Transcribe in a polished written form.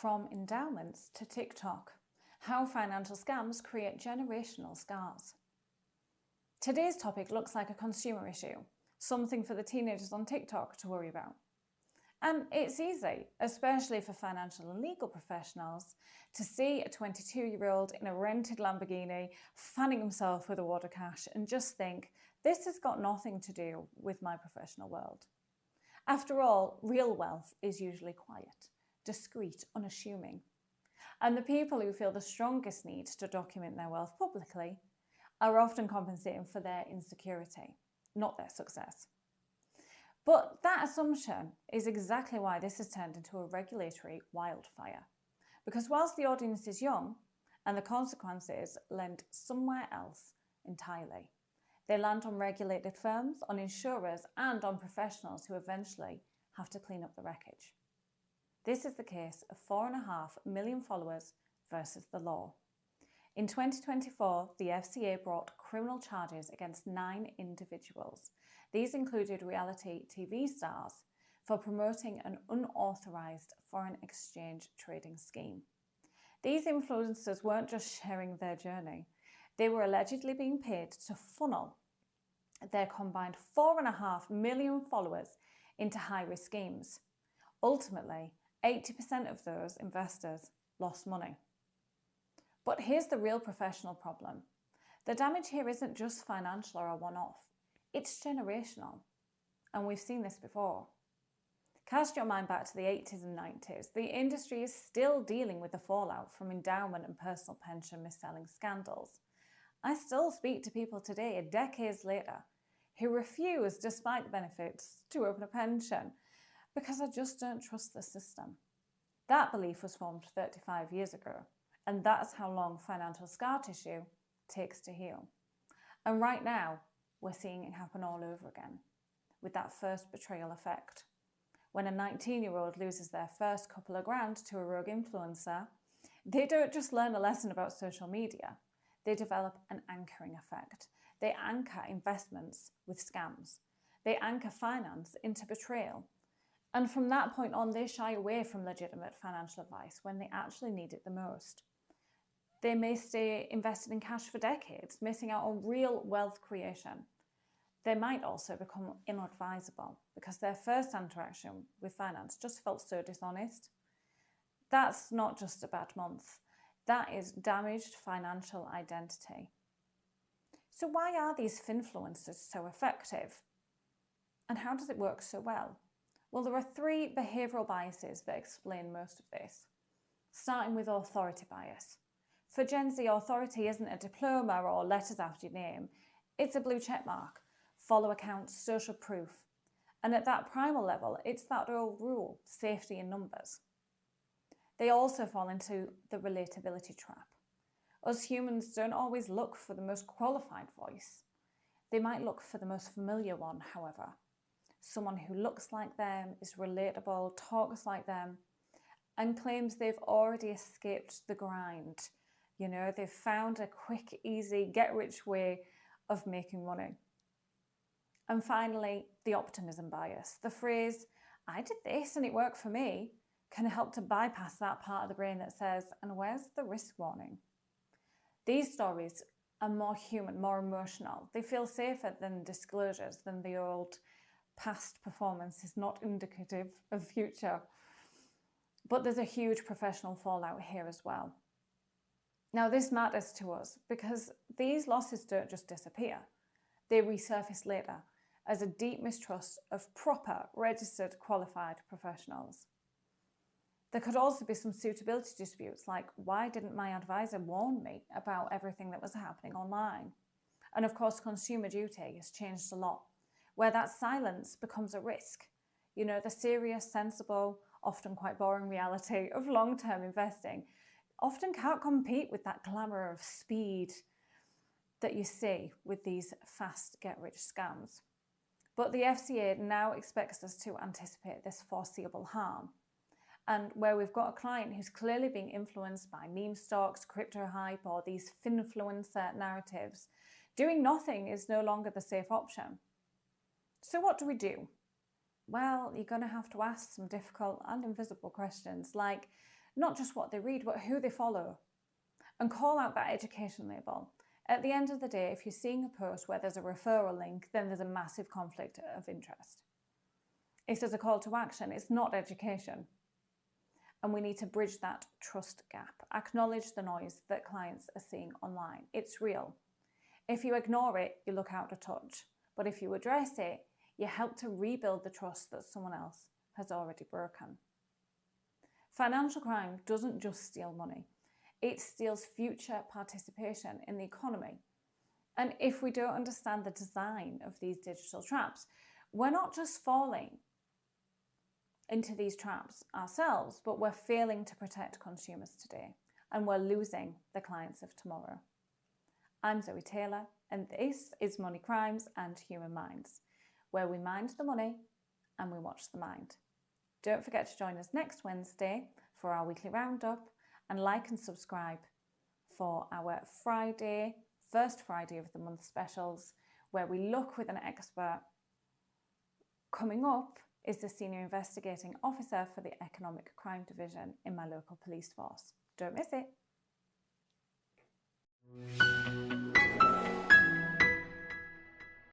From endowments to TikTok, how financial scams create generational scars. Today's topic looks like a consumer issue, something for the teenagers on TikTok to worry about. And it's easy, especially for financial and legal professionals, to see a 22-year-old in a rented Lamborghini fanning himself with a wad of cash and just think, this has got nothing to do with my professional world. After all, real wealth is usually quiet, discreet, unassuming. And the people who feel the strongest need to document their wealth publicly are often compensating for their insecurity, not their success. But that assumption is exactly why this has turned into a regulatory wildfire. Because whilst the audience is young and the consequences land somewhere else entirely, they land on regulated firms, on insurers, and on professionals who eventually have to clean up the wreckage. This is the case of 4.5 million followers versus the law. In 2024, the FCA brought criminal charges against 9 individuals. These included reality TV stars for promoting an unauthorised foreign exchange trading scheme. These influencers weren't just sharing their journey. They were allegedly being paid to funnel their combined 4.5 million followers into high-risk schemes. Ultimately, 80% of those investors lost money. But here's the real professional problem. The damage here isn't just financial or a one-off. It's generational. And we've seen this before. Cast your mind back to the 80s and 90s. The industry is still dealing with the fallout from endowment and personal pension mis-selling scandals. I still speak to people today, decades later, who refuse, despite the benefits, to open a pension because I just don't trust the system. That belief was formed 35 years ago, and that's how long financial scar tissue takes to heal. And right now, we're seeing it happen all over again, with that first betrayal effect. When a 19-year-old loses their first couple of grand to a rogue influencer, they don't just learn a lesson about social media, they develop an anchoring effect. They anchor investments with scams. They anchor finance into betrayal. And from that point on, they shy away from legitimate financial advice when they actually need it the most. They may stay invested in cash for decades, missing out on real wealth creation. They might also become inadvisable because their first interaction with finance just felt so dishonest. That's not just a bad month. That is damaged financial identity. So why are these finfluencers so effective? And how does it work so well? Well, there are 3 behavioural biases that explain most of this, starting with authority bias. For Gen Z, authority isn't a diploma or letters after your name. It's a blue check mark, follow accounts, social proof. And at that primal level, it's that old rule, safety in numbers. They also fall into the relatability trap. Us humans don't always look for the most qualified voice. They might look for the most familiar one, however. Someone who looks like them, is relatable, talks like them, and claims they've already escaped the grind. You know, they've found a quick, easy, get-rich way of making money. And finally, the optimism bias. The phrase, I did this and it worked for me, can help to bypass that part of the brain that says, and where's the risk warning? These stories are more human, more emotional. They feel safer than disclosures, than the old past performance is not indicative of future. But there's a huge professional fallout here as well. Now, this matters to us because these losses don't just disappear. They resurface later as a deep mistrust of proper, registered, qualified professionals. There could also be some suitability disputes like, why didn't my advisor warn me about everything that was happening online? And of course, consumer duty has changed a lot, where that silence becomes a risk. You know, the serious, sensible, often quite boring reality of long-term investing often can't compete with that glamour of speed that you see with these fast get-rich scams. But the FCA now expects us to anticipate this foreseeable harm. And where we've got a client who's clearly being influenced by meme stocks, crypto hype, or these finfluencer narratives, doing nothing is no longer the safe option. So what do we do? Well, you're going to have to ask some difficult and invisible questions like, not just what they read, but who they follow, and call out that education label. At the end of the day, if you're seeing a post where there's a referral link, then there's a massive conflict of interest. If there's a call to action, it's not education. And we need to bridge that trust gap. Acknowledge the noise that clients are seeing online. It's real. If you ignore it, you look out of touch. But if you address it, you help to rebuild the trust that someone else has already broken. Financial crime doesn't just steal money. It steals future participation in the economy. And if we don't understand the design of these digital traps, we're not just falling into these traps ourselves, but we're failing to protect consumers today, and we're losing the clients of tomorrow. I'm Zoe Taylor, and this is Money Crimes and Human Minds, where we mind the money and we watch the mind. Don't forget to join us next Wednesday for our weekly roundup, and like and subscribe for our first Friday of the month specials, where we look with an expert. Coming up is the Senior Investigating Officer for the Economic Crime Division in my local police force. Don't miss it.